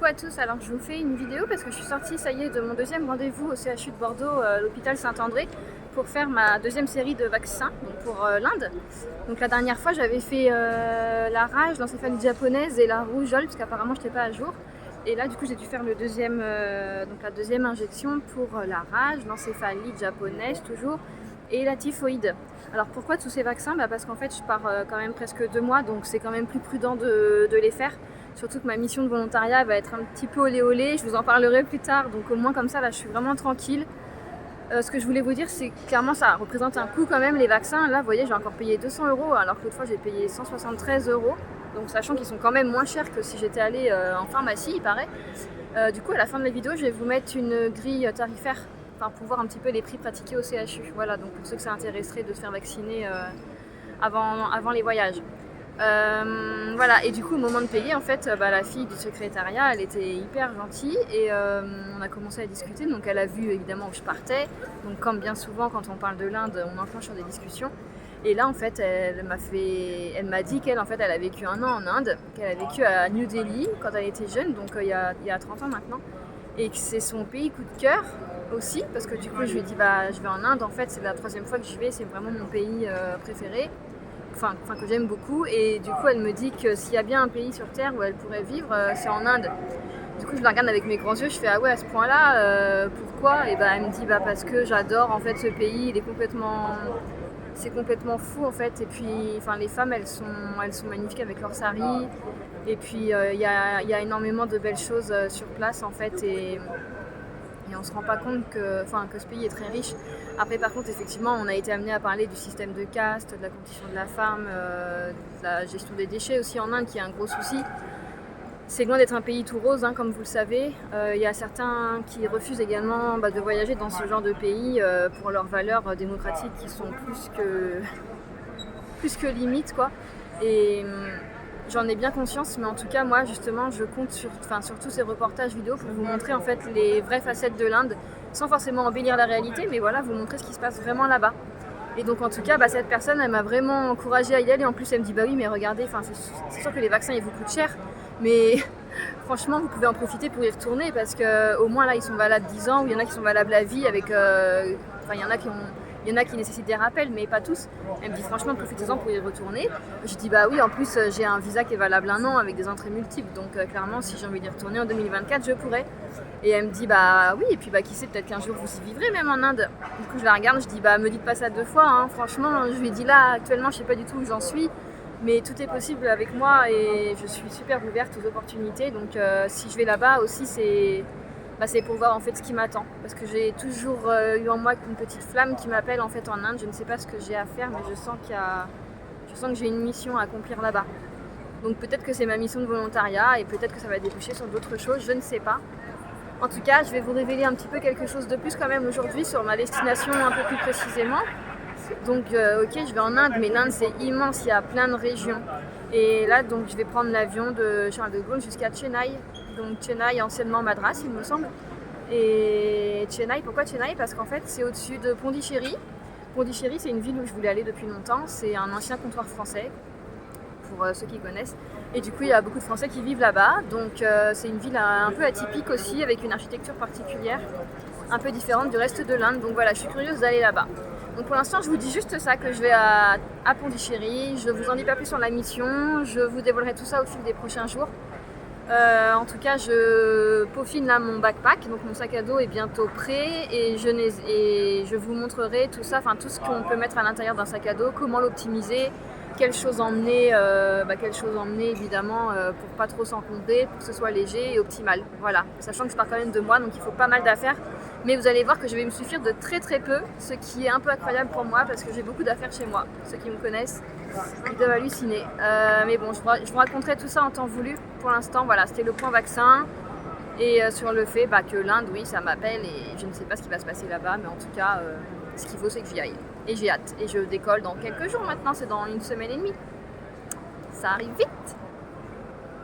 coucou à tous, alors je vous fais une vidéo parce que je suis sortie, ça y est, de mon deuxième rendez-vous au CHU de Bordeaux, l'hôpital Saint-André, pour faire ma deuxième série de vaccins, donc pour l'Inde. Donc la dernière fois j'avais fait la rage, l'encéphalite japonaise et la rougeole, parce qu'apparemment je n'étais pas à jour. Et là du coup j'ai dû faire le deuxième, donc la deuxième injection pour la rage, l'encéphalite japonaise toujours, et la typhoïde. Alors pourquoi tous ces vaccins? Parce qu'en fait je pars quand même presque 2 mois, donc c'est quand même plus prudent de les faire. Surtout que ma mission de volontariat va être un petit peu olé olé, je vous en parlerai plus tard, donc au moins comme ça là je suis vraiment tranquille. Ce que je voulais vous dire, c'est que clairement ça représente un coût quand même, les vaccins. Là vous voyez, j'ai encore payé 200 € alors que l'autre fois j'ai payé 173 €. Donc sachant qu'ils sont quand même moins chers que si j'étais allée en pharmacie, il paraît. Du coup à la fin de la vidéo je vais vous mettre une grille tarifaire, pour voir un petit peu les prix pratiqués au CHU. Voilà, donc pour ceux que ça intéresserait de se faire vacciner avant les voyages. Voilà, et du coup au moment de payer en fait la fille du secrétariat elle était hyper gentille et on a commencé à discuter, donc elle a vu évidemment où je partais, donc comme bien souvent quand on parle de l'Inde on enclenche sur des discussions, et là en fait elle m'a dit qu'elle en fait elle a vécu 1 an en Inde, qu'elle a vécu à New Delhi quand elle était jeune, donc il y a 30 ans maintenant, et que c'est son pays coup de cœur aussi, parce que du coup je lui ai dit je vais en Inde, en fait c'est la 3e fois que j'y vais, c'est vraiment mon pays préféré. Enfin, que j'aime beaucoup, et du coup elle me dit que s'il y a bien un pays sur terre où elle pourrait vivre, c'est en Inde. Du coup je la regarde avec mes grands yeux, je fais ah ouais, à ce point là, pourquoi? Et elle me dit parce que j'adore en fait ce pays, c'est complètement fou en fait, et puis les femmes elles sont magnifiques avec leurs saris, et puis il y a énormément de belles choses sur place en fait, et on ne se rend pas compte que ce pays est très riche. Après par contre effectivement on a été amené à parler du système de caste, de la condition de la femme, de la gestion des déchets aussi en Inde qui est un gros souci. C'est loin d'être un pays tout rose comme vous le savez. Il y a certains qui refusent également de voyager dans ce genre de pays pour leurs valeurs démocratiques qui sont plus que limites quoi. Et j'en ai bien conscience, mais en tout cas moi justement je compte sur tous ces reportages vidéo pour vous montrer en fait les vraies facettes de l'Inde, sans forcément embellir la réalité, mais voilà, vous montrer ce qui se passe vraiment là-bas. Et donc en tout cas cette personne elle m'a vraiment encouragée à y aller, en plus elle me dit oui mais regardez, c'est sûr que les vaccins ils vous coûtent cher, mais franchement vous pouvez en profiter pour y retourner, parce que au moins là ils sont valables 10 ans, ou il y en a qui sont valables à vie avec il y en a qui nécessitent des rappels, mais pas tous. Elle me dit franchement profitez-en pour y retourner. Je dis oui, en plus j'ai un visa qui est valable 1 an avec des entrées multiples, donc clairement si j'ai envie d'y retourner en 2024 je pourrais. Et elle me dit oui, et puis qui sait, peut-être qu'un jour vous y vivrez même en Inde. Du coup je la regarde, je dis me dites pas ça 2 fois, franchement je lui ai dit là actuellement je sais pas du tout où j'en suis, mais tout est possible avec moi et je suis super ouverte aux opportunités, donc si je vais là-bas aussi c'est pour voir en fait ce qui m'attend, parce que j'ai toujours eu en moi une petite flamme qui m'appelle en fait en Inde. Je ne sais pas ce que j'ai à faire, mais je sens que j'ai une mission à accomplir là-bas. Donc peut-être que c'est ma mission de volontariat et peut-être que ça va déboucher sur d'autres choses, je ne sais pas. En tout cas, je vais vous révéler un petit peu quelque chose de plus quand même aujourd'hui sur ma destination un peu plus précisément. Donc ok, je vais en Inde, mais l'Inde c'est immense, il y a plein de régions. Et là donc je vais prendre l'avion de Charles de Gaulle jusqu'à Chennai. Donc Chennai, anciennement Madras il me semble. Et Chennai, pourquoi Chennai? Parce qu'en fait c'est au-dessus de Pondichéry. Pondichéry c'est une ville où je voulais aller depuis longtemps, c'est un ancien comptoir français, pour ceux qui connaissent. Et du coup il y a beaucoup de Français qui vivent là-bas, donc c'est une ville un peu atypique aussi, avec une architecture particulière, un peu différente du reste de l'Inde. Donc voilà, je suis curieuse d'aller là-bas. Donc pour l'instant je vous dis juste ça, que je vais à Pondichéry, je vous en dis pas plus sur la mission, je vous dévoilerai tout ça au fil des prochains jours. En tout cas je peaufine là mon backpack, donc mon sac à dos est bientôt prêt, et je vous montrerai tout ça, tout ce qu'on peut mettre à l'intérieur d'un sac à dos, comment l'optimiser, quelles choses emmener évidemment pour pas trop s'encombrer, pour que ce soit léger et optimal. Voilà, sachant que je pars quand même 2 mois, donc il faut pas mal d'affaires. Mais vous allez voir que je vais me suffire de très très peu, ce qui est un peu incroyable pour moi parce que j'ai beaucoup d'affaires chez moi. Ceux qui me connaissent, ils doivent halluciner. Mais bon, je vous raconterai tout ça en temps voulu. Pour l'instant, voilà, c'était le point vaccin. Et sur le fait que l'Inde, oui, ça m'appelle, et je ne sais pas ce qui va se passer là-bas, mais en tout cas, ce qu'il faut, c'est que j'y aille. Et j'ai hâte. Et je décolle dans quelques jours maintenant, c'est dans 1 semaine et demie. Ça arrive vite.